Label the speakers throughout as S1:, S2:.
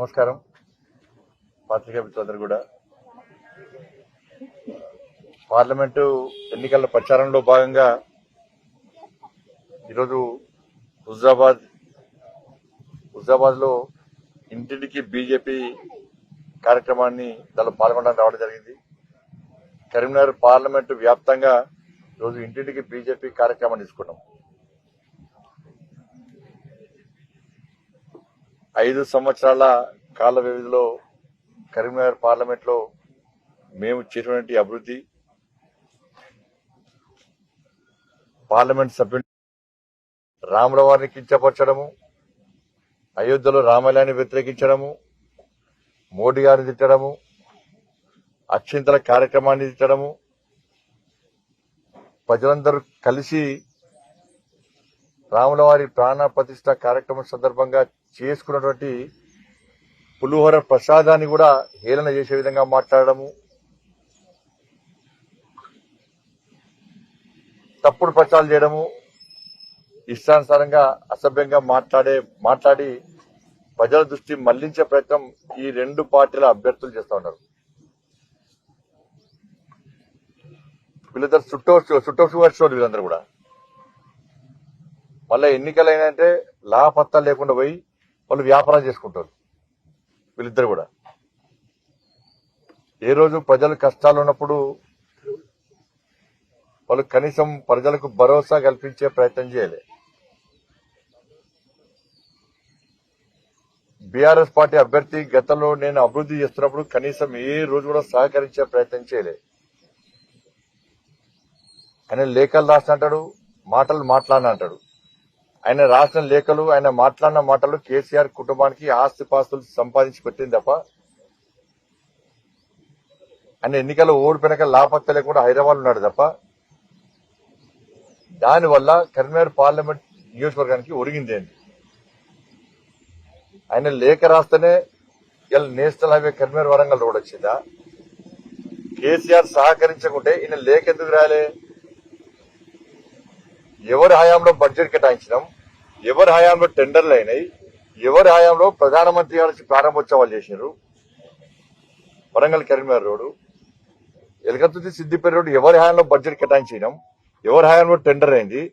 S1: నమస్కారం పాత్రికేయ మిత్రులందరూ కూడా. పార్లమెంటు ఎన్నికల ప్రచారంలో భాగంగా ఈరోజు హుజాబాద్ లో ఇంటింటికి బీజేపీ కార్యక్రమాన్ని దానిలో పాల్గొనడానికి రావడం జరిగింది. కరీంనగర్ పార్లమెంటు వ్యాప్తంగా ఈరోజు ఇంటింటికి బీజేపీ కార్యక్రమాన్ని తీసుకున్నాం. 5 సంవత్సరాల కాల వ్యవధిలో కరీంనగర్ పార్లమెంట్ లో మేము చేసినటువంటి అభివృద్ధి, పార్లమెంట్ సభ్యులు రాముల వారిని కించపరచడము, అయోధ్యలో రామాలయాన్ని వ్యతిరేకించడము, మోడీ గారిని తిట్టడము, అక్షింతల కార్యక్రమాన్ని తిట్టడము, ప్రజలందరూ కలిసి రాముల వారి ప్రాణ ప్రతిష్ఠ కార్యక్రమం సందర్భంగా చేసుకున్నటువంటి పులిహోర ప్రసాదాన్ని కూడా హేళన చేసే విధంగా మాట్లాడము, తప్పుడు ప్రచారాలు చేయడము, ఇష్టానుసారంగా అసభ్యంగా మాట్లాడి ప్రజల దృష్టి మళ్లించే ప్రయత్నం ఈ 2 పార్టీల అభ్యర్థులు చేస్తా ఉన్నారు. వీళ్ళిద్దరు చుట్టూ వీళ్ళందరూ కూడా మళ్ళీ ఎన్నికలైనంటే లాపత్తా లేకుండా పోయి వాళ్ళు వ్యాపారం చేసుకుంటారు. వీళ్ళిద్దరు కూడా ఏ రోజు ప్రజలు కష్టాలు ఉన్నప్పుడు వాళ్ళు కనీసం ప్రజలకు భరోసా కల్పించే ప్రయత్నం చేయాలి. బీఆర్ఎస్ పార్టీ అభ్యర్థి గతంలో నేను అభివృద్ధి చేస్తున్నప్పుడు కనీసం ఏ రోజు కూడా సహకరించే ప్రయత్నం చేయలే. ఆయన లేఖలు రాసిన అంటాడు, మాటలు మాట్లాడిన అంటాడు. ఆయన రాసిన లేఖలు, ఆయన మాట్లాడిన మాటలు కేసీఆర్ కుటుంబానికి ఆస్తిపాస్తులు సంపాదించి పెట్టింది తప్ప ఆయన ఎన్నికల్లో ఓడిపోయినాక లాపత్త లేకుండా హైదరాబాద్ ఉన్నాడు తప్ప దానివల్ల కరీంనగర్ పార్లమెంట్ నియోజకవర్గానికి ఒరిగిందేంటి? ఆయన లేఖ రాస్తేనే ఇలా national highway Karimnagar Warangal road వచ్చిందా? కేసీఆర్ సహకరించకుంటే ఈయన లేఖ ఎందుకు రాలే? ఎవరి హయాంలో బడ్జెట్ కేటాయించినాం, ఎవరి హయాంలో టెండర్లు అయినాయి, ఎవరి హయాంలో ప్రధానమంత్రి గారి ప్రారంభోత్సవాలు చేసినారు. వరంగల్ కరీంనగర్ రోడ్డు, ఎలకతుర్తి సిద్దిపేట రోడ్డు ఎవరి హయాంలో బడ్జెట్ కేటాయించినాం, ఎవరి హయాంలో టెండర్ అయింది,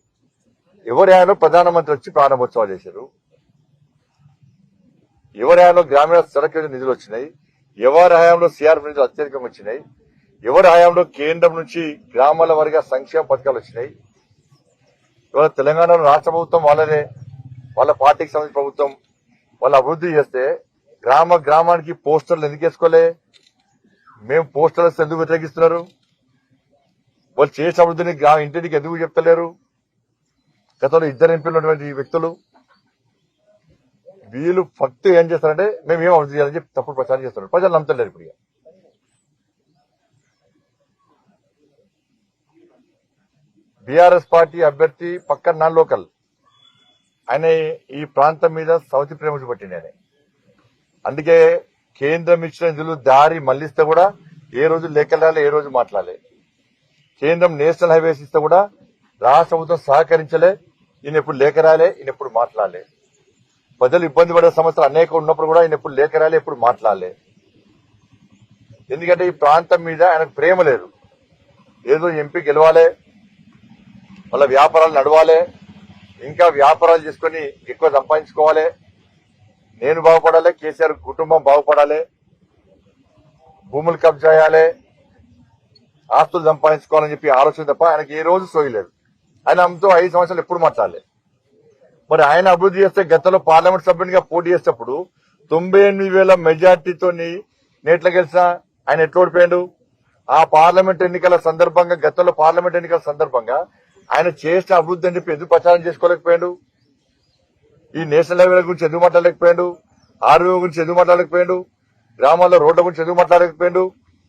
S1: ఎవరి హయాంలో ప్రధానమంత్రి వచ్చి ప్రారంభోత్సవాలు చేశారు, ఎవరి హయాంలో గ్రామీణ సడక్ యోజన నిధులు వచ్చినాయి, ఎవరి హయాంలో సిఆర్ఎఫ్ నిధులు అత్యధికంగా వచ్చినాయి, ఎవరి హయాంలో కేంద్రం నుంచి గ్రామాల వారీగా సంక్షేమ పథకాలు వచ్చినాయి. ఇవాళ తెలంగాణలో రాష్ట్ర ప్రభుత్వం వాళ్ళ పార్టీకి సంబంధించిన ప్రభుత్వం వాళ్ళు అభివృద్ధి చేస్తే గ్రామానికి పోస్టర్లు ఎందుకు వేసుకోలే? మేము పోస్టర్లు ఎందుకు వ్యతిరేకిస్తున్నారు? వాళ్ళు చేసిన అభివృద్ధిని ఇంటికి ఎందుకు చెప్తలేరు? గతంలో 2 ఎంపీలు ఉన్నటువంటి వ్యక్తులు వీళ్ళు ఫక్త్ ఏం చేస్తారంటే మేము ఏం అభివృద్ధి చేయాలని చెప్పి తప్పుడు ప్రచారం చేస్తున్నారు. ప్రజలు నమ్మతలేరు. ఇప్పుడు బీఆర్ఎస్ పార్టీ అభ్యర్థి పక్కన నా లోకల్ ఆయన ఈ ప్రాంతం మీద సౌతి ప్రేమ చూపట్టింది ఆయన. అందుకే కేంద్రం ఇచ్చిన నిధులు దారి మళ్లిస్తే కూడా ఏ రోజు లేఖలు రాలే, ఏ రోజు మాట్లాడలే. కేంద్రం నేషనల్ హైవేస్ ఇస్తే కూడా రాష్ట్ర ప్రభుత్వం సహకరించలే. ఈయన ఎప్పుడు లేఖ రాలే, ఈయన ఎప్పుడు మాట్లాడలే. ప్రజలు ఇబ్బంది పడే సమస్యలు అనేక ఉన్నప్పుడు కూడా ఈయన ఎప్పుడు లేఖ రాలే, ఎప్పుడు మాట్లాడలే. ఎందుకంటే ఈ ప్రాంతం మీద ఆయనకు ప్రేమ లేదు. ఏదో ఎంపీ గెలవాలి, వాళ్ళ వ్యాపారాలు నడవాలి, ఇంకా వ్యాపారాలు చేసుకుని ఎక్కువ సంపాదించుకోవాలి, నేను బాగుపడాలి, కేసీఆర్ కుటుంబం బాగుపడాలి, భూములు కబ్జా చేయాలి, ఆస్తులు సంపాదించుకోవాలని చెప్పి ఆలోచన తప్ప ఆయనకి ఏ రోజు సోయలేదు. ఆయన ఆమెతో 5 సంవత్సరాలు ఎప్పుడు మాట్లాడలే. మరి ఆయన అభివృద్ధి చేస్తే గతంలో పార్లమెంట్ సభ్యునిగా పోటీ చేసేటప్పుడు 98,000 మెజార్టీతో నేట్ల గెలిచిన ఆయన ఎట్లా ఓడిపోయాడు? ఆ పార్లమెంట్ ఎన్నికల సందర్భంగా, గతంలో పార్లమెంట్ ఎన్నికల సందర్భంగా ఆయన చేసిన అభివృద్ధి అని చెప్పి ఎందుకు ప్రచారం చేసుకోలేకపోయాడు? ఈ నేషనల్ హైవేల గురించి ఎందుకు మాట్లాడలేకపోయాడు? ఆర్వీ గురించి ఎందుకు మాట్లాడలేకపోయాడు? గ్రామాల్లో రోడ్ల గురించి ఎందుకు మాట్లాడలేకపోయాడు?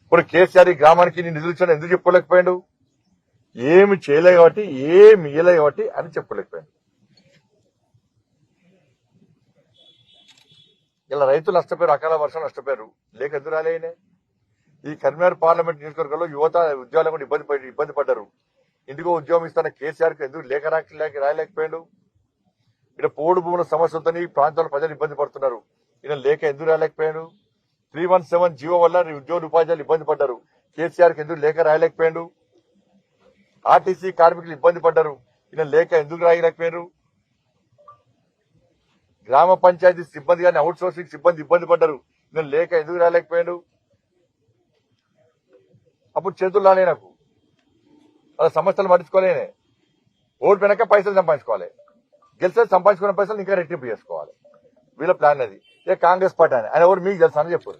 S1: ఇప్పుడు కేసీఆర్ ఈ గ్రామానికి నిధులు ఇచ్చాను ఎందుకు చెప్పుకోలేకపోయాడు? ఏమి చేయలేదు కాబట్టి, ఏమి ఇయ్యలేదు కాబట్టి అని చెప్పుకోలేకపోయాడు. ఇలా రైతులు నష్టపోయారు, అకాల వర్షం నష్టపోయారు, లేక ఎందుకు రాలేనే? ఈ కరీంనగర్ పార్లమెంట్ నియోజకవర్గంలో యువత ఉద్యోగాలు కూడా ఇబ్బంది పడ్డారు. ఇందుకో ఉద్యోగం ఇస్తున్న కేసీఆర్ కు ఎందుకు రాయలేకపోయాడు? ఇక్కడ పోడు భూముల సమస్యలతో ఈ ప్రాంతంలో ప్రజలు ఇబ్బంది పడుతున్నారు. ఈయన లేక ఎందుకు రాలేకపోయాడు? 317 జీవో వల్ల ఉద్యోగులు ఉపాధ్యాయులు ఇబ్బంది పడ్డారు. కేసీఆర్కి ఎందుకు లేక రాయలేకపోయాడు? ఆర్టీసీ కార్మికులు ఇబ్బంది పడ్డారు. ఈయన లేక ఎందుకు రాయలేకపోయారు? గ్రామ పంచాయతీ సిబ్బంది కానీ అవుట్ సోర్సింగ్ సిబ్బంది ఇబ్బంది పడ్డారు. ఈయన లేక ఎందుకు రాలేకపోయాడు? అప్పుడు చేతులు రాలే నాకు. వాళ్ళ సమస్యలు పట్టించుకోలేనే. ఓటు వెనక పైసలు సంపాదించుకోవాలి. గెలిస్తే సంపాదించుకున్న పైసలు ఇంకా రెట్టింపు చేసుకోవాలి. వీళ్ళ ప్లాన్ అది. కాంగ్రెస్ పార్టీ ఆయన ఎవరు మీకు తెలుసా అని చెప్పారు.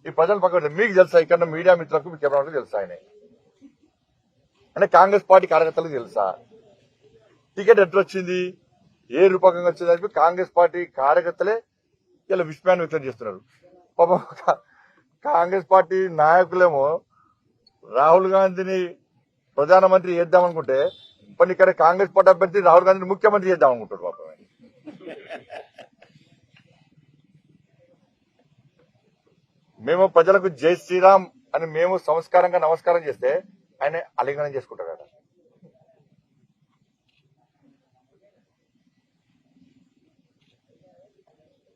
S1: ఈ ప్రజలు పక్కన మీకు తెలుసా? ఇక్కడ మీడియా మిత్రులకు మీకు ఎవరికి తెలుసా? ఆయన అంటే కాంగ్రెస్ పార్టీ కార్యకర్తలకు తెలుసా? టికెట్ ఎట్లా వచ్చింది, ఏ రూపకంగా వచ్చింది అని కాంగ్రెస్ పార్టీ కార్యకర్తలే ఇలా విస్మయాన్ని వ్యక్తం చేస్తున్నారు. పాపం కాంగ్రెస్ పార్టీ నాయకులేమో రాహుల్ గాంధీని ప్రధానమంత్రి చేద్దామనుకుంటే పని ఇక్కడ కాంగ్రెస్ పార్టీ అభ్యర్థి రాహుల్ గాంధీని ముఖ్యమంత్రి చేద్దామనుకుంటారు. పాపం మేము ప్రజలకు జై శ్రీరామ్ అని మేము సంస్కారంగా నమస్కారం చేస్తే ఆయన అలింగనం చేసుకుంటారు కదా.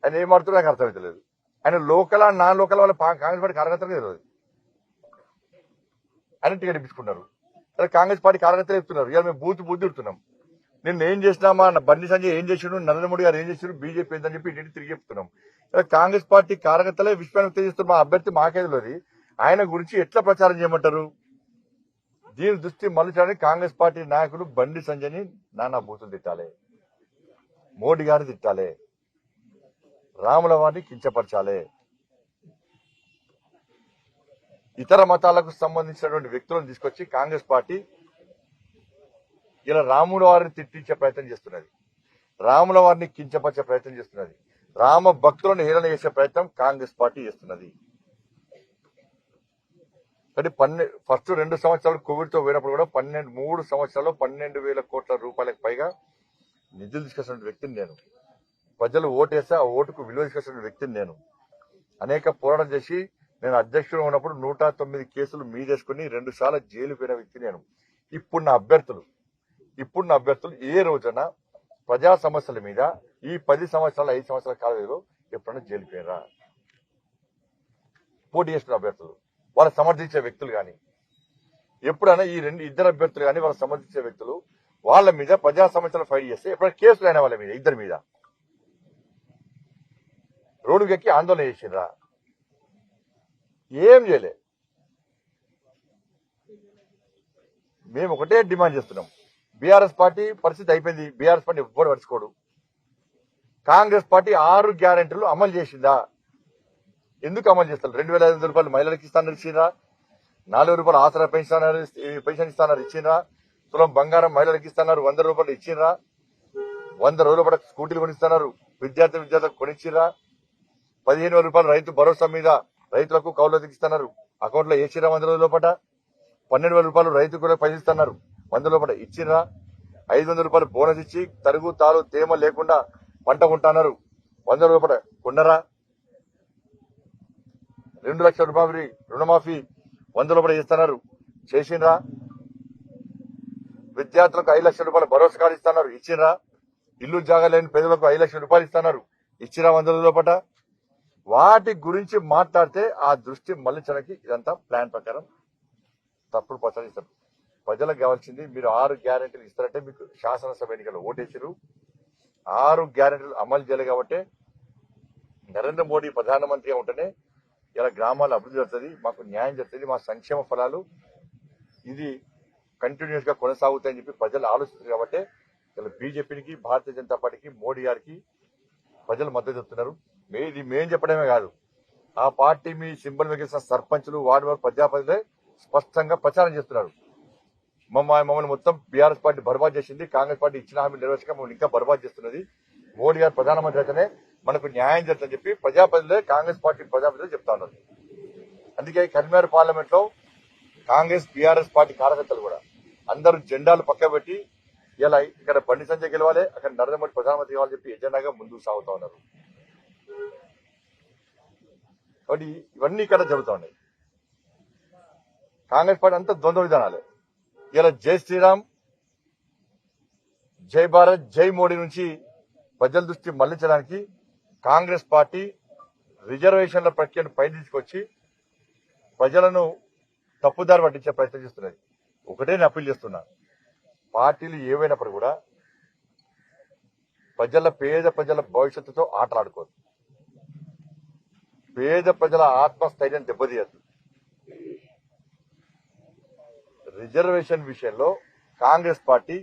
S1: ఆయన ఏం మాడుతున్నా నాకు అర్థమవుతలేదు. ఆయన లోకల్ నాన్ లోకల్ వాళ్ళ కాంగ్రెస్ పార్టీ కార్యకర్తలకు తెలియదు. ఆయన టికెట్ ఇప్పించుకున్నారు. కాంగ్రెస్ పార్టీ కార్యకర్తలు చెప్తున్నారు ఇవాళ మేము బూత్ తిడుతున్నాం. నిన్న ఏం చేసినామా, బండి సంజయ్ ఏం చేసిండు, నరేంద్ర మోడీ గారు ఏం చేసిండు, బీజేపీ ఏందని చెప్పి ఇంటికి తిరిగి చెప్తున్నాం. కాంగ్రెస్ పార్టీ కార్యకర్తలే విశ్వాన్ని వ్యక్తం చేస్తున్నారు. మా అభ్యర్థి మాకేదిలోది ఆయన గురించి ఎట్లా ప్రచారం చేయమంటారు? దీని దృష్టి మళ్ళీ కాంగ్రెస్ పార్టీ నాయకులు బండి సంజయ్ని నానా బూతులు తిట్టాలి, మోడీ గారిని తిట్టాలి, రాముల వారిని కించపరచాలి, ఇతర మతాలకు సంబంధించినటువంటి వ్యక్తులను తీసుకొచ్చి కాంగ్రెస్ పార్టీ ఇలా రాముల వారిని తిట్టించే ప్రయత్నం చేస్తున్నది, రాముల వారిని కించపరిచే ప్రయత్నం చేస్తున్నది, రామ భక్తులను హేళన చేసే ప్రయత్నం కాంగ్రెస్ పార్టీ చేస్తున్నది. కానీ ఫస్ట్ 2 సంవత్సరాలు కోవిడ్ తో పోయినప్పుడు కూడా 3 సంవత్సరాల్లో 12,000 కోట్ల రూపాయలకు పైగా నిధులు తీసుకొచ్చిన వ్యక్తిని నేను. ప్రజలు ఓటేస్తే ఆ ఓటుకు విలువ తీసుకొచ్చిన వ్యక్తిని నేను. అనేక పోరాటం చేసి నేను అధ్యక్షుడు ఉన్నప్పుడు 109 కేసులు మీదేసుకుని 2 సార్లు జైలు పోయిన వ్యక్తి నేను. ఇప్పుడు నా అభ్యర్థులు ఏ రోజున ప్రజా సమస్యల మీద ఈ 10 సంవత్సరాలు 5 సంవత్సరాల కాలంలో ఎప్పుడైనా జైలు పోయినరా? పోటీ చేస్తున్న అభ్యర్థులు, వాళ్ళు సమర్థించే వ్యక్తులు కానీ ఎప్పుడైనా ఈ ఇద్దరు అభ్యర్థులు కానీ వాళ్ళు సమర్థించే వ్యక్తులు వాళ్ళ మీద ప్రజా సమస్యలు ఫైట్ చేస్తే ఎప్పుడైనా కేసులు అయిన వాళ్ళ మీద ఇద్దరి మీద రోడ్డుకి ఎక్కి ఆందోళన చేసినరా? ఏం చేయలే. మేము ఒకటే డిమాండ్ చేస్తున్నాం. బీఆర్ఎస్ పార్టీ పరిస్థితి అయిపోయింది. బీఆర్ఎస్ పార్టీ ఎవ్వరు పడుచుకోడు. కాంగ్రెస్ పార్టీ 6 గ్యారెంటీలు అమలు చేసిందా? ఎందుకు అమలు చేస్తారు? 2,500 రూపాయలు మహిళలకు ఇస్తానని ఇచ్చిండ్రా, 4 రూపాయలు ఆసరా పెన్షన్ ఇస్తానని ఇచ్చిండ్రా, తులం బంగారం మహిళలకు ఇస్తున్నారు 100 రూపాయలు ఇచ్చిండ్రా, 100 రోజుల పాటు స్కూటీలు కొనిస్తున్నారు, విద్యార్థులకు కొనిచ్చిరా, 15,000 రూపాయలు రైతు భరోసా మీద రైతులకు కౌలులకు ఇస్తున్నారు, అకౌంట్ లో వేసిరా 100 రోజుల లోపల, 12,000 రూపాయలు రైతు కూడా పనిస్తున్నారు 100 లోపల ఇచ్చిరా, 500 రూపాయలు బోనస్ ఇచ్చి తరుగు తాలు తేమ లేకుండా పంట కొంటున్నారు 100 లోపల కొన్నరా, 2 లక్షల రూపాయలు రుణమాఫీ 100 లోపల చేస్తున్నారు చేసిండ్రా, విద్యార్థులకు 5 లక్షల రూపాయలు భరోసా కార్డు ఇస్తున్నారు ఇచ్చిరా, ఇల్లు జాగా లేని పేదలకు 5 లక్షల రూపాయలు ఇస్తున్నారు ఇచ్చిరా 100 లోపల. వాటి గురించి మాట్లాడితే ఆ దృష్టి మళ్లించడానికి ఇదంతా ప్లాన్ ప్రకారం తప్పుడు ప్రచారిస్తారు. ప్రజలకు కావాల్సింది మీరు 6 గ్యారెంటీలు ఇస్తారంటే మీకు శాసనసభ ఎన్నికల్లో ఓటేసారు. 6 గ్యారెంటీలు అమలు చేయాలి కాబట్టి నరేంద్ర మోడీ ప్రధానమంత్రిగా ఉంటేనే ఇలా గ్రామాలు అభివృద్ధి జరుగుతుంది, మాకు న్యాయం జరుగుతుంది, మా సంక్షేమ ఫలాలు ఇది కంటిన్యూస్ గా కొనసాగుతాయని చెప్పి ప్రజలు ఆలోచిస్తారు. కాబట్టి ఇలా బీజేపీకి భారతీయ జనతా పార్టీకి మోడీ గారికి ప్రజలు మద్దతు చెప్తున్నారు. ఇది మేం చెప్పడమే కాదు, ఆ పార్టీ మీ సింబల్ మిగిలిన సర్పంచులు వార్డు వారు ప్రజాప్రతినిధులే స్పష్టంగా ప్రచారం చేస్తున్నారు. మమ్మల్ని మొత్తం బీఆర్ఎస్ పార్టీ బర్బాద్ చేసింది, కాంగ్రెస్ పార్టీ ఇచ్చిన హామీ నెరవేర్చక మమ్మల్ని ఇంకా బర్బాద్ చేస్తున్నది, మోడీ గారు ప్రధానమంత్రి అయితేనే మనకు న్యాయం జరుగుతుందని చెప్పి ప్రజాప్రతినిధులే కాంగ్రెస్ పార్టీ ప్రజాప్రతినిధులు చెప్తా ఉన్నారు. అందుకే కరీంనగర్ పార్లమెంట్ లో కాంగ్రెస్ బీఆర్ఎస్ పార్టీ కార్యకర్తలు కూడా అందరూ జెండాలు పక్కబెట్టి ఇలా ఇక్కడ బండి సంజయ్ గెలవాలి, అక్కడ నరేంద్ర మోడీ ప్రధానమంత్రి కావాలని చెప్పి ఎజెండాగా ముందుకు సాగుతా ఉన్నారు. కాబట్టి ఇవన్నీ ఇక్కడ జరుగుతూ ఉన్నాయి. కాంగ్రెస్ పార్టీ అంతా ద్వంద్వ విధానాలే. ఇలా జై శ్రీరామ్, జై భారత్, జై మోడీ నుంచి ప్రజల దృష్టి మళ్లించడానికి కాంగ్రెస్ పార్టీ రిజర్వేషన్ల ప్రక్రియను పైన తీసుకొచ్చి ప్రజలను తప్పుదారి పట్టించే ప్రయత్నం చేస్తున్నది. ఒకటే నేను అప్పీల్ చేస్తున్నా, పార్టీలు ఏవైనప్పుడు కూడా పేద ప్రజల భవిష్యత్తుతో ఆటలాడుకోదు, పేద ప్రజల ఆత్మస్థైర్యం దెబ్బతీయద్దు. రిజర్వేషన్ విషయంలో కాంగ్రెస్ పార్టీ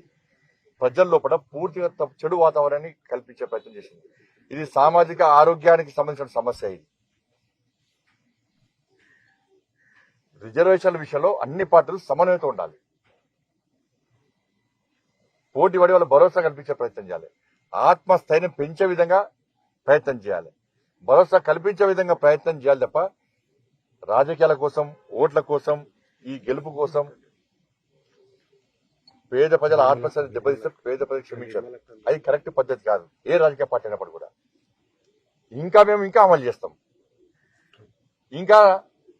S1: ప్రజల లోపల పూర్తిగా చెడు వాతావరణాన్ని కల్పించే ప్రయత్నం చేసింది. ఇది సామాజిక ఆరోగ్యానికి సంబంధించిన సమస్య. ఇది రిజర్వేషన్ల విషయంలో అన్ని పార్టీలు సమన్వయంతో ఉండాలి, పోటీ పడి వాళ్ళ భరోసా కల్పించే ప్రయత్నం చేయాలి, ఆత్మస్థైర్యం పెంచే విధంగా ప్రయత్నం చేయాలి, భరోసా కల్పించే విధంగా ప్రయత్నం చేయాలి తప్ప రాజకీయాల కోసం, ఓట్ల కోసం, ఈ గెలుపు కోసం పేద ప్రజల ఆత్మస్థైర్యం దెబ్బతీస్తే పేద ప్రజలు క్షమించారు. అది కరెక్ట్ పద్ధతి కాదు, ఏ రాజకీయ పార్టీ అయినప్పుడు కూడా. మేము ఇంకా అమలు చేస్తాం, ఇంకా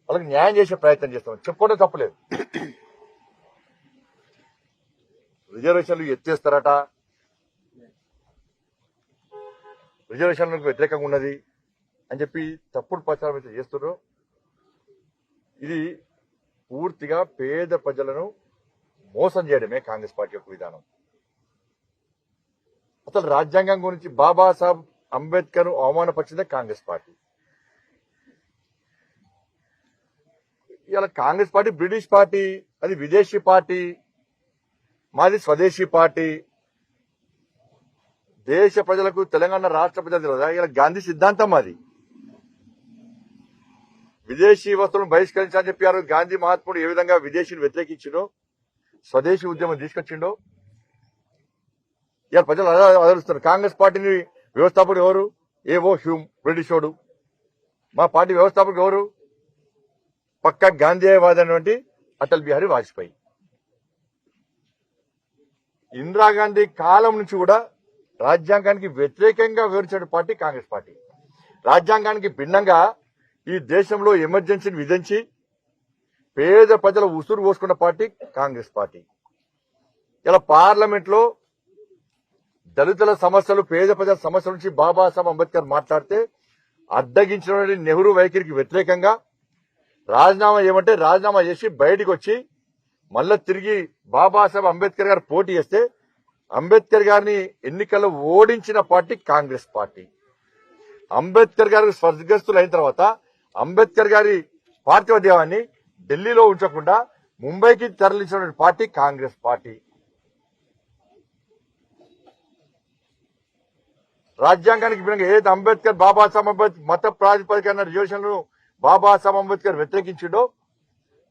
S1: వాళ్ళకి న్యాయం చేసే ప్రయత్నం చేస్తాం, చెప్పుకోవడం తప్పులేదు. రిజర్వేషన్లు ఎత్తేస్తారట, రిజర్వేషన్లకు వ్యతిరేకంగా ఉన్నది అని చెప్పి తప్పుడు ప్రచారం అయితే చేస్తున్నారు. ఇది పూర్తిగా పేద ప్రజలను మోసం చేయడమే కాంగ్రెస్ పార్టీ యొక్క విధానం. అసలు రాజ్యాంగం గురించి బాబాసాహెబ్ అంబేద్కర్ అవమానపరిచిందే కాంగ్రెస్ పార్టీ. ఇవాళ కాంగ్రెస్ పార్టీ బ్రిటిష్ పార్టీ, అది విదేశీ పార్టీ, మాది స్వదేశీ పార్టీ. దేశ ప్రజలకు, తెలంగాణ రాష్ట్ర ప్రజలకు ఇలా గాంధీ సిద్ధాంతం అది. విదేశీ వస్తువులను బహిష్కరించాలని చెప్పారు గాంధీ మహాత్ముడు. ఏ విధంగా విదేశీని వ్యతిరేకించిండో, స్వదేశీ ఉద్యమం తీసుకొచ్చిండో ఇలా ప్రజలు ఆదరిస్తున్నారు. కాంగ్రెస్ పార్టీని వ్యవస్థాపకుడు ఎవరు? ఏవో హ్యూమ్, బ్రిటిషోడు. మా పార్టీ వ్యవస్థాపకుడు ఎవరు? పక్కా గాంధీవాది అయినటువంటి అటల్ బిహారీ వాజ్పేయి. ఇందిరాగాంధీ కాలం నుంచి కూడా రాజ్యాంగానికి వ్యతిరేకంగా వివరించిన పార్టీ కాంగ్రెస్ పార్టీ. రాజ్యాంగానికి భిన్నంగా ఈ దేశంలో ఎమర్జెన్సీని విధించి పేద ప్రజల ఉసురు పోసుకున్న పార్టీ కాంగ్రెస్ పార్టీ. ఇలా పార్లమెంట్ లో దళితుల సమస్యలు, పేద ప్రజల సమస్యల నుంచి బాబాసాహెబ్ అంబేద్కర్ మాట్లాడితే అడ్డగించిన నెహ్రూ వైఖరికి వ్యతిరేకంగా రాజీనామా ఏమంటే రాజీనామా చేసి బయటికి వచ్చి మళ్ళా తిరిగి బాబాసాహెబ్ అంబేద్కర్ గారు పోటీ చేస్తే అంబేద్కర్ గారిని ఎన్నికల్లో ఓడించిన పార్టీ కాంగ్రెస్ పార్టీ. అంబేద్కర్ గారు స్వర్గస్థులు అయిన తర్వాత అంబేద్కర్ గారి పార్థివ దేహాన్ని ఢిల్లీలో ఉంచకుండా ముంబైకి తరలించిన పార్టీ కాంగ్రెస్ పార్టీ. రాజ్యాంగానికి భిన్నంగా ఏదైతే అంబేద్కర్ బాబాసాహెబ్ అంబేద్కర్ మత ప్రాతిపదికన రిజర్వేషన్లను బాబాసాహెబ్ అంబేద్కర్ వ్యతిరేకించిండో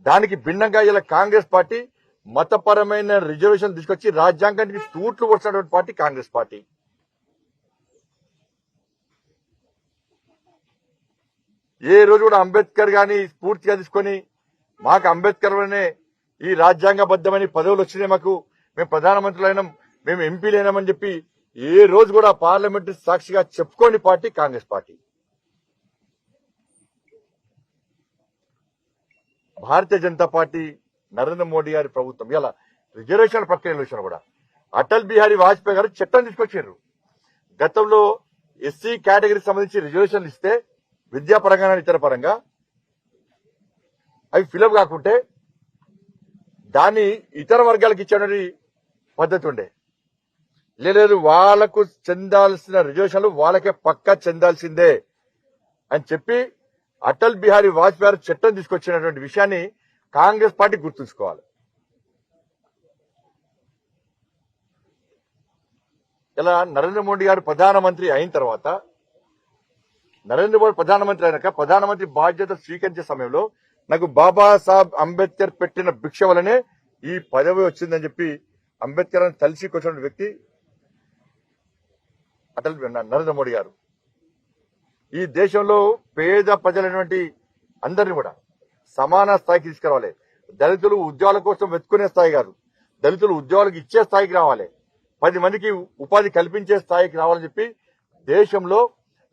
S1: దానికి భిన్నంగా ఇలా కాంగ్రెస్ పార్టీ మతపరమైన రిజర్వేషన్ తీసుకొచ్చి రాజ్యాంగానికి తూట్లు వచ్చినటువంటి పార్టీ కాంగ్రెస్ పార్టీ. ఏ రోజు కూడా అంబేద్కర్ గాని స్ఫూర్తిగా తీసుకొని మాకు అంబేద్కర్ వల్లనే ఈ రాజ్యాంగబద్దమైన పదవులు వచ్చినాయి, మాకు మేము ప్రధానమంత్రులైనాం, మేము ఎంపీలైనామని చెప్పి ఏ రోజు కూడా పార్లమెంటు సాక్షిగా చెప్పుకోని party Congress party. Bharatiya Janata party, Narendra Modi గారి ప్రభుత్వం ఇలా రిజర్వేషన్ ప్రక్రియ విషయంలో కూడా అటల్ బిహారీ వాజ్పేయి గారు చట్టం తీసుకొచ్చారు. గతంలో ఎస్సీ కేటగిరీకి సంబంధించి రిజర్వేషన్లు ఇస్తే విద్యాపరంగా ఇతర పరంగా అవి ఫిలప్ కాకుంటే దాన్ని ఇతర వర్గాలకు ఇచ్చే పద్ధతి ఉండే. లేదు వాళ్లకు చెందాల్సిన రిజర్వేషన్లు వాళ్ళకే పక్కా చెందాల్సిందే అని చెప్పి అటల్ బిహారీ వాజ్పేయి చట్టం తీసుకొచ్చినటువంటి విషయాన్ని కాంగ్రెస్ పార్టీ గుర్తుంచుకోవాలి. ఇలా నరేంద్ర మోడీ గారు ప్రధానమంత్రి అయిన తర్వాత, నరేంద్ర మోడీ ప్రధానమంత్రి అయినాక ప్రధానమంత్రి బాధ్యత స్వీకరించే సమయంలో నాకు బాబాసాహెబ్ అంబేద్కర్ పెట్టిన భిక్ష వల్లనే ఈ పదవి వచ్చిందని చెప్పి అంబేద్కర్ అని తలసికొచ్చిన వ్యక్తి అటల్ నరేంద్ర మోడీ గారు. ఈ దేశంలో పేద ప్రజలైనటువంటి అందరినీ కూడా సమాన స్థాయికి తీసుకురావాలి. దళితులు ఉద్యోగాల కోసం వెతుకునే స్థాయి కాదు, దళితులు ఉద్యోగాలకు ఇచ్చే స్థాయికి రావాలి, 10 మందికి ఉపాధి కల్పించే స్థాయికి రావాలని చెప్పి దేశంలో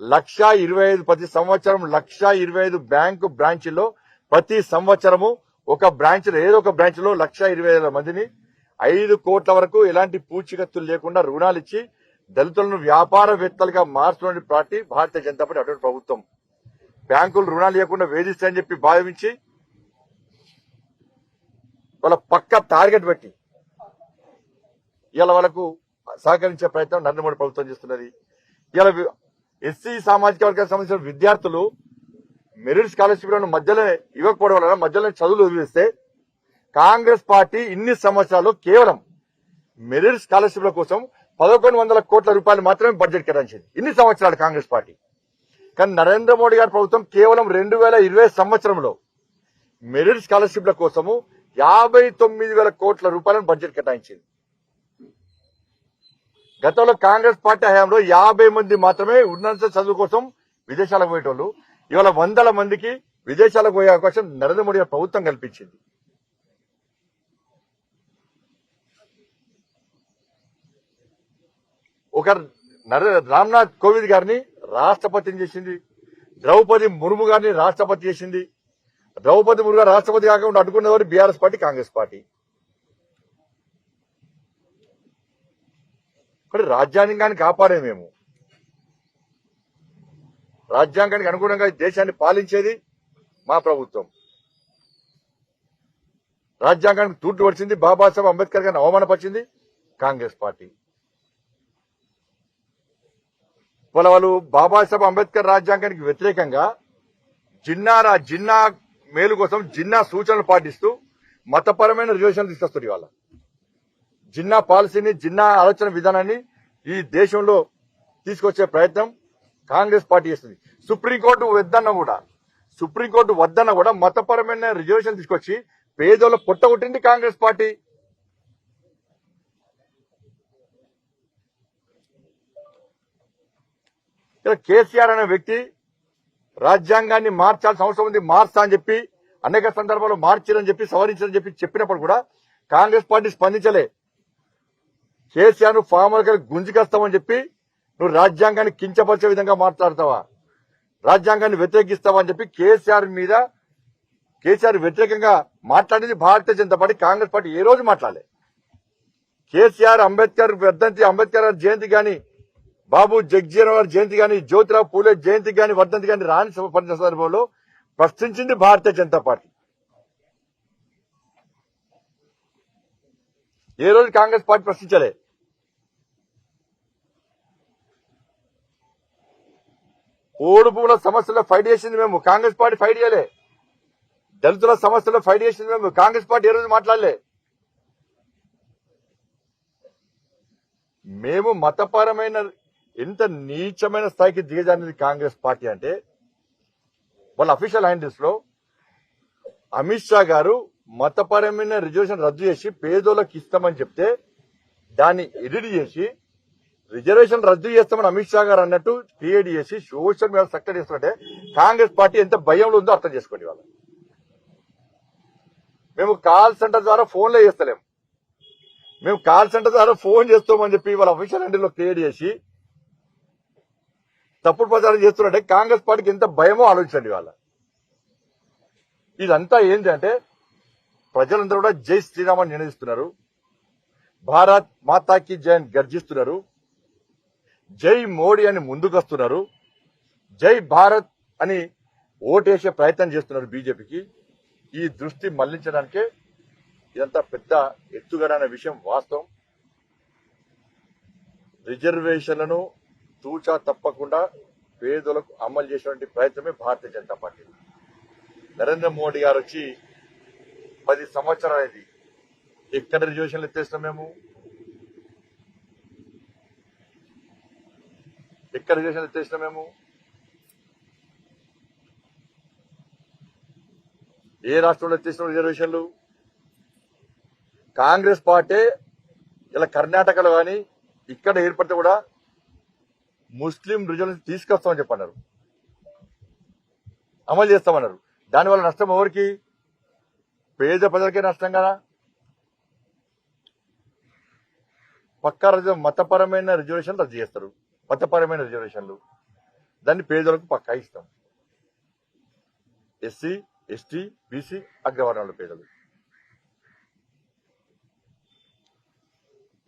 S1: 1,25,000 ప్రతి సంవత్సరం 1,25,000 బ్యాంకు బ్రాంచీల్లో ప్రతి సంవత్సరము ఒక బ్రాంచ్ ఏదో ఒక బ్రాంచ్ లో 1,25,000 మందిని 5 కోట్ల వరకు ఎలాంటి పూచీకత్తులు లేకుండా రుణాలు ఇచ్చి దళితులను వ్యాపారవేత్తలుగా మార్చుకునే పార్టీ భారతీయ జనతా పార్టీ. అటువంటి ప్రభుత్వం బ్యాంకులు రుణాలు ఇవ్వకుండా వేధిస్తాయని చెప్పి భావించి వాళ్ళ పక్క టార్గెట్ పెట్టి ఇలా వాళ్ళకు సహకరించే ప్రయత్నం నరేంద్ర మోడీ ప్రభుత్వం చేస్తున్నది. ఇలా ఎస్సీ సామాజిక వర్గానికి సంబంధించిన విద్యార్థులు మెరిట్ స్కాలర్షిప్లను మధ్యలో ఇవ్వకపోవడం వలన మధ్యలో చదువులు వదిలిస్తే కాంగ్రెస్ పార్టీ ఇన్ని సంవత్సరాలు కేవలం మెరిట్ స్కాలర్షిప్ల కోసం 1100 కోట్ల రూపాయలు మాత్రమే బడ్జెట్ కేటాయించింది ఇన్ని సంవత్సరాలు కాంగ్రెస్ పార్టీ. కానీ నరేంద్ర మోడీ గారి ప్రభుత్వం కేవలం 2020 సంవత్సరంలో మెరిట్ స్కాలర్షిప్ల కోసము 59,000 కోట్ల రూపాయలను బడ్జెట్ కేటాయించింది. గతంలో కాంగ్రెస్ పార్టీ హయాంలో 50 మంది మాత్రమే ఉన్నత చదువు కోసం విదేశాలకు పోయేటోళ్లు. ఇవాళ 100 మందికి విదేశాలకు పోయే అవకాశం నరేంద్ర మోడీ గారి ప్రభుత్వం కల్పించింది. ఒక రామ్నాథ్ కోవింద్ గారిని రాష్ట్రపతిని చేసింది, ద్రౌపది ముర్ము గారిని రాష్ట్రపతి చేసింది. ద్రౌపది ముర్ము గారు రాష్ట్రపతి కాకుండా అడ్డుకున్నవారు బీఆర్ఎస్ పార్టీ, కాంగ్రెస్ పార్టీ. కానీ రాజ్యాంగాన్ని కాపాడే మేము, రాజ్యాంగానికి అనుగుణంగా దేశాన్ని పాలించేది మా ప్రభుత్వం. రాజ్యాంగానికి తూట్లు పడిచింది, బాబాసాహెబ్ అంబేద్కర్ గారిని అవమానపరిచింది కాంగ్రెస్ పార్టీ. వాళ్ళు బాబాసాహెబ్ అంబేద్కర్ రాజ్యాంగానికి వ్యతిరేకంగా జిన్నా మేలు కోసం జిన్నా సూచనలు పాటిస్తూ మతపరమైన రిజర్వేషన్లు తీసుకొస్తారు. ఇవాళ జిన్నా పాలసీని, జిన్నా ఆలోచన విధానాన్ని ఈ దేశంలో తీసుకొచ్చే ప్రయత్నం కాంగ్రెస్ పార్టీ చేస్తుంది. సుప్రీంకోర్టు వద్దన్న కూడా మతపరమైన రిజర్వేషన్ తీసుకొచ్చి పేదోళ్ళ పొట్టగొట్టింది కాంగ్రెస్ పార్టీ. కేసీఆర్ అనే వ్యక్తి రాజ్యాంగాన్ని మార్చాల్సిన అవసరం ఉంది, మార్చా అని చెప్పి అనేక సందర్భాల్లో మార్చారని చెప్పి సవరించారని చెప్పి చెప్పినప్పుడు కూడా కాంగ్రెస్ పార్టీ స్పందించలే. కేసీఆర్ ను ఫార్మర్ గా గుంజుకొస్తామని చెప్పి నువ్వు రాజ్యాంగాన్ని కించపరిచే విధంగా మాట్లాడతావా, రాజ్యాంగాన్ని వ్యతిరేకిస్తావా అని చెప్పి కేసీఆర్ వ్యతిరేకంగా మాట్లాడింది భారతీయ జనతా పార్టీ. కాంగ్రెస్ పార్టీ ఏ రోజు మాట్లాడలే. కేసీఆర్ అంబేద్కర్ జయంతి గాని, బాబు జగ్జీవన్ గారి జయంతి గాని, జ్యోతిరావు పూలే జయంతి గాని, వర్ధంతి గాని రాని సందర్భంలో ప్రశ్నించింది భారతీయ జనతా పార్టీ. ఏ రోజు కాంగ్రెస్ పార్టీ ప్రశ్నించలే. ఓడు భూముల సమస్యలో ఫైట్ చేసింది మేము, కాంగ్రెస్ పార్టీ ఫైట్ చేయలే. దళితుల సమస్యలో ఫైట్ చేసింది మేము, కాంగ్రెస్ పార్టీ ఏ రోజు మాట్లాడలే. మేము మతపరమైన ఎంత నీచమైన స్థాయికి దిగజారినది కాంగ్రెస్ పార్టీ అంటే, వాళ్ళ అఫీషియల్ హ్యాండిల్స్ లో అమిత్ షా గారు మతపరమైన రిజర్వేషన్ రద్దు చేసి పేదోళ్ళకి ఇస్తామని చెప్తే దాన్ని ఎడిట్ చేసి రిజర్వేషన్ రద్దు చేస్తామని అమిత్ షా గారు అన్నట్టు క్రియేట్ చేసి సోషల్ మీడియా సక్సెస్ చేస్తుంటే కాంగ్రెస్ పార్టీ ఎంత భయంలో ఉందో అర్థం చేసుకోండి. వాళ్ళు మేము కాల్ సెంటర్ ద్వారా ఫోన్లో చేస్తలేము, మేము కాల్ సెంటర్ ద్వారా ఫోన్ చేస్తామని చెప్పి వాళ్ళ అఫీషియల్ హ్యాండిల్ లో క్రియేట్ చేసి తప్పుడు ప్రచారం చేస్తున్నట్టే కాంగ్రెస్ పార్టీకి ఎంత భయమో ఆలోచించండి. వాళ్ళ ఇదంతా ఏంటంటే ప్రజలందరూ కూడా జై శ్రీరామ్ అని నినదిస్తున్నారు, భారత్ మాతాకి జై అని గర్జిస్తున్నారు, జై మోడీ అని ముందుకొస్తున్నారు, జై భారత్ అని ఓటేసే ప్రయత్నం చేస్తున్నారు బీజేపీకి. ఈ దృష్టి మళ్లించడానికే ఇదంతా పెద్ద ఎత్తుగడ అనే విషయం వాస్తవం. రిజర్వేషన్లను తూచా తప్పకుండా పేదలకు అమలు చేసేటువంటి ప్రయత్నమే భారతీయ జనతా పార్టీ. నరేంద్ర మోడీ గారు వచ్చి 10 సంవత్సరాలైంది. ఎక్కడ రిజర్వేషన్లు ఎత్తేసినాం మేము, ఎక్కడ రిజర్వేషన్లు ఎత్తేసినాం మేము, ఏ రాష్ట్రంలో ఎత్తేసిన రిజర్వేషన్లు? కాంగ్రెస్ పార్టీ ఇలా కర్ణాటకలో కానీ ఇక్కడ ఏర్పడితే కూడా ముస్లిం రిజర్వేషన్ తీసుకొస్తామని చెప్పన్నారు, అమలు చేస్తామన్నారు. దానివల్ల నష్టం ఎవరికి? పేద ప్రజలకే నష్టం కదా. పక్కా మతపరమైన రిజర్వేషన్లు రద్దు చేస్తారు, మతపరమైన రిజర్వేషన్లు దాన్ని పేదలకు పక్కా ఇస్తాం. ఎస్సీ, ఎస్టీ, బీసీ, అగ్రవర్ణాల పేదలు.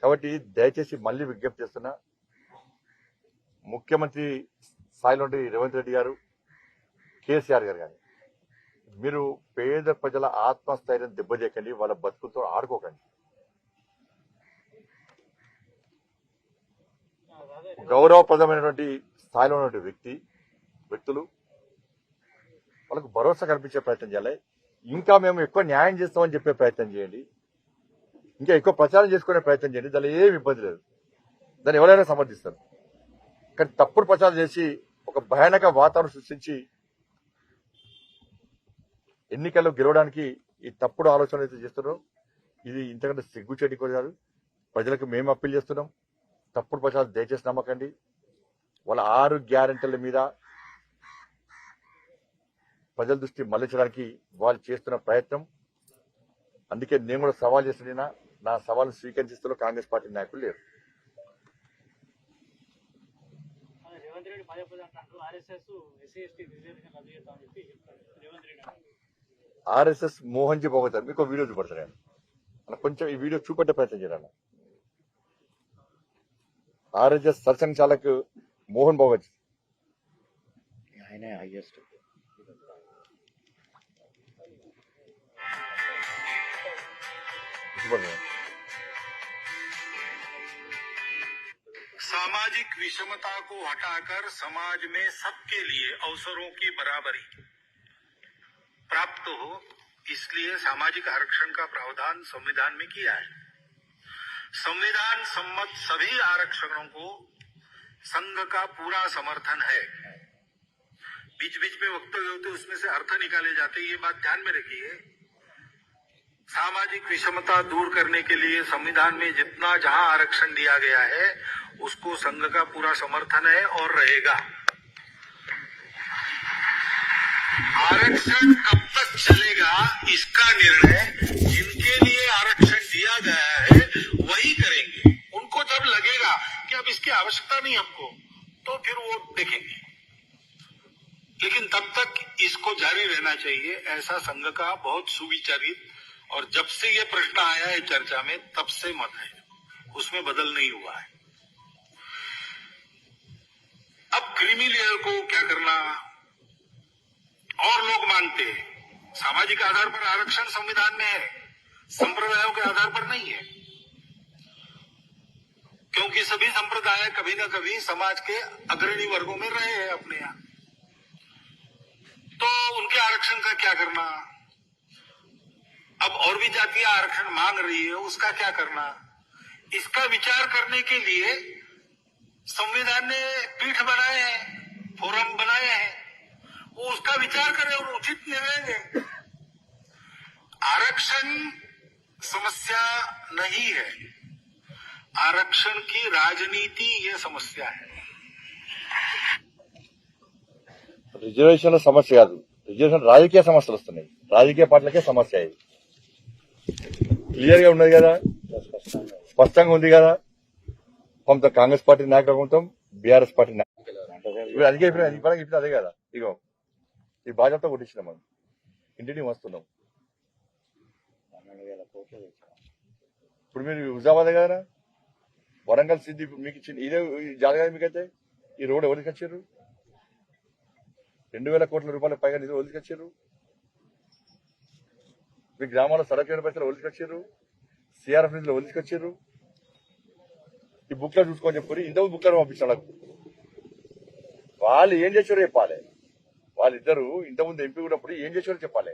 S1: కాబట్టి దయచేసి మళ్లీ విజ్ఞప్తి చేస్తున్నా, ముఖ్యమంత్రి స్థాయిలో రేవంత్ రెడ్డి గారు కేసీఆర్ గారు కానీ మీరు పేద ప్రజల ఆత్మస్థైర్యం దెబ్బతీయకండి, వాళ్ళ బతుకులతో ఆడుకోకండి. గౌరవప్రదమైనటువంటి స్థాయిలో ఉన్నటువంటి వ్యక్తులు వాళ్ళకు భరోసా కల్పించే ప్రయత్నం చేయాలి. ఇంకా మేము ఎక్కువ న్యాయం చేస్తామని చెప్పే ప్రయత్నం చేయండి, ఇంకా ఎక్కువ ప్రచారం చేసుకునే ప్రయత్నం చేయండి. దానిలో ఏమి ఇబ్బంది లేదు, దాన్ని ఎవరైనా సమర్థిస్తారు. కానీ తప్పుడు ప్రచారం చేసి ఒక భయానక వాతావరణం సృష్టించి ఎన్నికల్లో గెలవడానికి ఈ తప్పుడు ఆలోచన అయితే చేస్తున్నారో ఇది ఇంతకంటే సిగ్గుచేటి కూడా కాదు. ప్రజలకు మేము అప్పీల్ చేస్తున్నాం, తప్పుడు ప్రచారం దయచేసి నమ్మకండి. వాళ్ళ 6 గ్యారెంటీల మీద ప్రజల దృష్టి మళ్లించడానికి వాళ్ళు చేస్తున్న ప్రయత్నం. అందుకే నేను కూడా సవాల్ చేస్తున్నా, నా సవాల్ స్వీకరిస్తున్న కాంగ్రెస్ పార్టీ నాయకులు లేరు. ఆర్ఎస్ఎస్ మోహన్ జీ పోగొట్టారు. మీకు వీడియో చూపడతాను, అలా కొంచెం ఈ వీడియో చూపెట్టే ప్రయత్నం చేయాలి. ఆర్ఎస్ఎస్ సర్సంఘచాలక్ మోహన్ భగవత్ ఆయన హైయెస్ట్
S2: सामाजिक विषमता को हटाकर समाज में सबके लिए अवसरों की बराबरी प्राप्त हो, इसलिए सामाजिक आरक्षण का प्रावधान संविधान में किया है। संविधान सम्मत सभी आरक्षणों को संघ का पूरा समर्थन है। बीच बीच में वक्तव्य होते उसमें से अर्थ निकाले जाते, ये बात ध्यान में रखिए। सामाजिक विषमता दूर करने के लिए संविधान में जितना जहां आरक्षण दिया गया है उसको संघ का पूरा समर्थन है और रहेगा। आरक्षण कब तक चलेगा इसका निर्णय जिनके लिए आरक्षण दिया गया है वही करेंगे। उनको जब लगेगा कि अब इसकी आवश्यकता नहीं हमको, तो फिर वो देखेंगे, लेकिन तब तक इसको जारी रहना चाहिए, ऐसा संघ का बहुत सुविचारित और जब से ये प्रश्न आया है चर्चा में तब से मत है, उसमें बदल नहीं हुआ है। अब क्रीमी लेयर को क्या करना, और लोग मानते हैं सामाजिक आधार पर आरक्षण संविधान में है, संप्रदायों के आधार पर नहीं है, क्योंकि सभी संप्रदाय कभी न कभी समाज के अग्रणी वर्गों में रहे हैं अपने यहाँ, तो उनके आरक्षण का क्या करना। अब और भी जातियां आरक्षण मांग रही है, उसका क्या करना, इसका विचार करने के लिए संविधान ने पीठ बनाए हैं, फोरम बनाए हैं, वो उसका विचार करें और उचित निर्णय लें। आरक्षण समस्या नहीं है, आरक्षण की राजनीति ये समस्या है।
S1: రిజర్వేషన్ల సమస్య కాదు, రిజర్వేషన్ రాజకీయ సమస్యలు వస్తున్నాయి, రాజకీయ పార్టీలకే సమస్య. ఇది క్లియర్ గా ఉన్నది కదా, స్పష్టంగా ఉంది కదా. కొంత కాంగ్రెస్ పార్టీ నాయకత్వం, బీఆర్ఎస్ పార్టీ నాయకులు అందుకే ఇప్పుడు అదే కదా. ఇగో ఈ భాజపా కొట్టించినాం, మనం ఇంటిని వస్తున్నాం. ఇప్పుడు మీరు హుజాబాద్ కదా, వరంగల్ సిద్ధి మీకు ఇచ్చింది, ఇదే జాతర మీకైతే ఈ రోడ్ ఎవరికి వచ్చారు? 2,000 కోట్ల రూపాయల పైగా నిధులు ఎవరికి వచ్చారు? మీ గ్రామాల్లో సడక్ పైసలు ఎవరికి వచ్చారు? సిఆర్ఎఫ్ నిధులు ఎవరికి వచ్చారు? ఈ బుక్ లో చూసుకొని చెప్పి ఇంతకు బుక్ లో పంపించాడు. వాళ్ళు ఏం చేశారో చెప్పాలి. వాళ్ళిద్దరు ఇంతకుముందు ఎంపీ ఉన్నప్పుడు ఏం చేశారో చెప్పాలి.